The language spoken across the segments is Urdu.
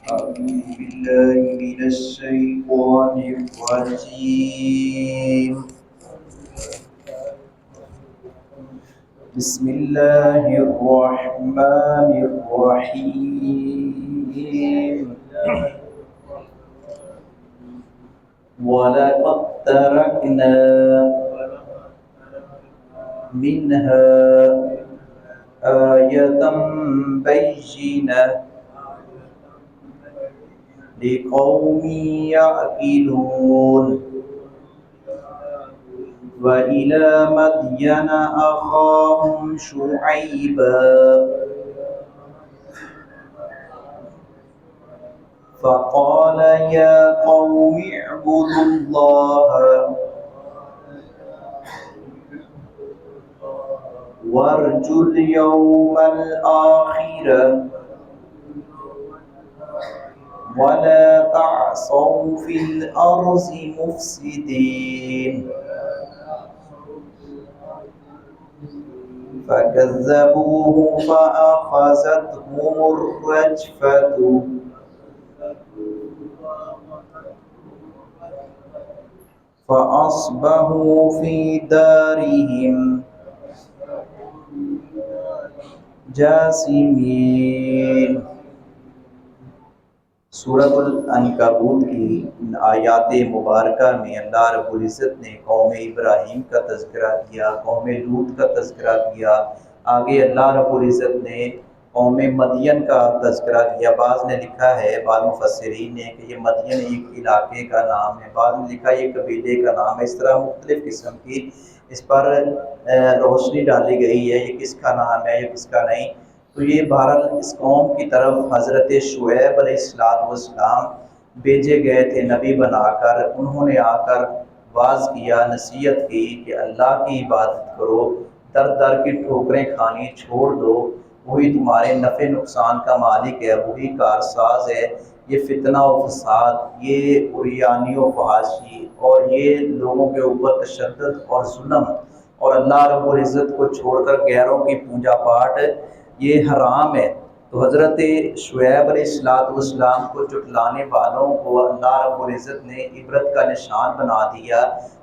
أعوذ بالله من الشيطان الرجيم. بسم الله الرحمن الرحيم. ولقد تركنا منها آية بينة لقوم يعقلون. وإلى مدين أخاهم شعيبا فقال يا قوم اعبدوا الله وارجوا اليوم الآخر ولا تعصوا في الأرض مفسدين. فكذبوه فأخذتهم الرجفة فأصبحوا في دارهم جاثمين. سورۃ العنکبوت کی ان آیات مبارکہ میں اللہ رب العزت نے قوم ابراہیم کا تذکرہ کیا، قوم لوط کا تذکرہ کیا، آگے اللہ رب العزت نے قوم مدین کا تذکرہ کیا۔ بعض نے لکھا ہے، بعض مفسرین نے کہ یہ مدین ایک علاقے کا نام ہے، بعض نے لکھا یہ قبیلے کا نام ہے۔ اس طرح مختلف قسم کی اس پر روشنی ڈالی گئی ہے، یہ کس کا نام ہے، یہ کس کا نہیں۔ تو یہ بہرحال اس قوم کی طرف حضرت شعیب علیہ السلام بھیجے گئے تھے نبی بنا کر۔ انہوں نے آ کر واعظ کیا، نصیحت کی کہ اللہ کی عبادت کرو، در در کی ٹھوکریں کھانی چھوڑ دو، وہی تمہارے نفع نقصان کا مالک ہے، وہی کارساز ہے۔ یہ فتنہ و فساد، یہ عریانی و فحاشی اور یہ لوگوں کے اوپر تشدد اور ظلم اور اللہ رب العزت کو چھوڑ کر غیروں کی پوجا پاٹ یہ حرام ہے۔ تو حضرت شعیب علیہ السلام کو جھٹلانے والوں کو اللہ رب العزت نے عبرت کا نشان بنا دیا۔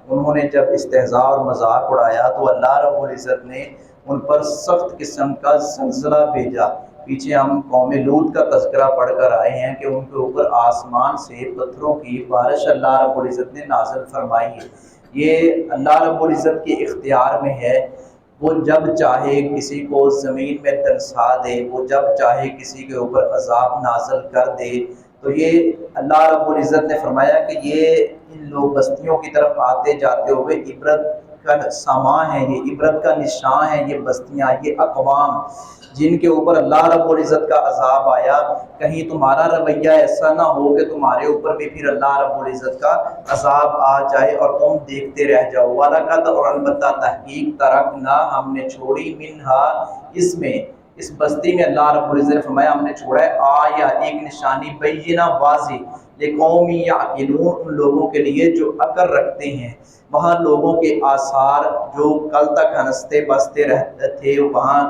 انہوں نے جب استہزاء اور مذاق اڑایا تو اللہ رب العزت نے ان پر سخت قسم کا زلزلہ بھیجا۔ پیچھے ہم قوم لوط کا تذکرہ پڑھ کر آئے ہیں کہ ان کے اوپر آسمان سے پتھروں کی بارش اللہ رب العزت نے نازل فرمائی ہے۔ یہ اللہ رب العزت کے اختیار میں ہے، وہ جب چاہے کسی کو زمین میں دنسا دے، وہ جب چاہے کسی کے اوپر عذاب نازل کر دے۔ تو یہ اللہ رب العزت نے فرمایا کہ یہ ان لوگ بستیوں کی طرف آتے جاتے ہوئے عبرت کا سامان ہے، یہ عبرت کا نشان ہے، یہ بستیاں، یہ اقوام جن کے اوپر اللہ رب العزت کا عذاب آیا۔ کہیں تمہارا رویہ ایسا نہ ہو کہ تمہارے اوپر بھی پھر اللہ رب العزت کا عذاب آ جائے اور تم دیکھتے رہ جاؤ۔ وَلَقَدْ اور البتہ تحقیق ترکنا ہم نے چھوڑی منہا اس میں، اس بستی میں اللہ رب العزت نے فرمایا ہم نے چھوڑا ہے آیا ایک نشانی بینہ واضح لقوم یعقلون، ان لوگوں کے لیے جو عقل رکھتے ہیں۔ وہاں لوگوں کے آثار جو کل تک ہنستے بستے رہتے تھے وہاں،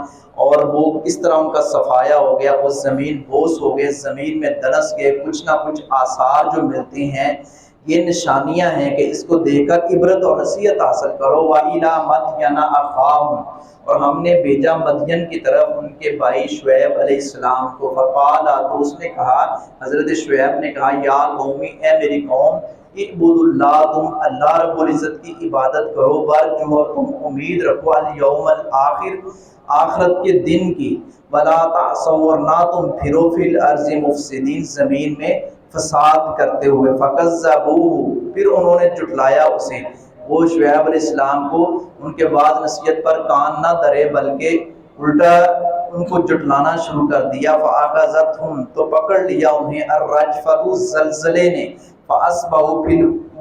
اور وہ کس طرح ان کا صفایا ہو گیا، وہ زمین بوس ہو گئے، زمین میں دنس گئے، کچھ نہ کچھ آثار جو ملتے ہیں یہ نشانیاں ہیں کہ اس کو دیکھ کر عبرت اور نصیحت حاصل کرو۔ وَإِلَىٰ مَدْيَنَ أَخَاهُمْ اور ہم نے بھیجا مدین کی طرف ان کے بھائی شعیب علیہ السلام کو۔ فقال تو اس نے کہا، حضرت شعیب نے کہا، یا قومی اے میری قوم، اعبدوا اللہ تم اللہ رب العزت کی عبادت کرو، وارجو اور تم امید رکھو الیوم الآخر آخرت کے دن کی، ولا تعصوا اور نہ تم پھرو فی الارض مفسدین زمین میں فساد کرتے ہوئے۔ فکذبوہ پھر انہوں نے جھٹلایا اسے، وہ شعیب علیہ السلام کو ان کے بعد نصیحت پر کان نہ دھرے بلکہ الٹا ان کو جھٹلانا شروع کر دیا۔ فاخذتہم تو پکڑ لیا انہیں الرجفۃ زلزلے نے، فاصبحوا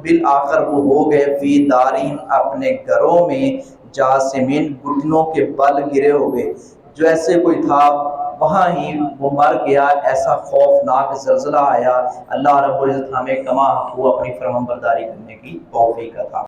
بالآخر وہ ہو گئے فی دارہم اپنے گھروں میں جاثمین گھٹنوں کے بل گرے ہو گئے، جیسے کوئی تھا وہاں ہی وہ مر گیا، ایسا خوفناک زلزلہ آیا۔ اللہ رب العزت ہمیں کما حق اپنی فرمان برداری کرنے کی توفیق عطا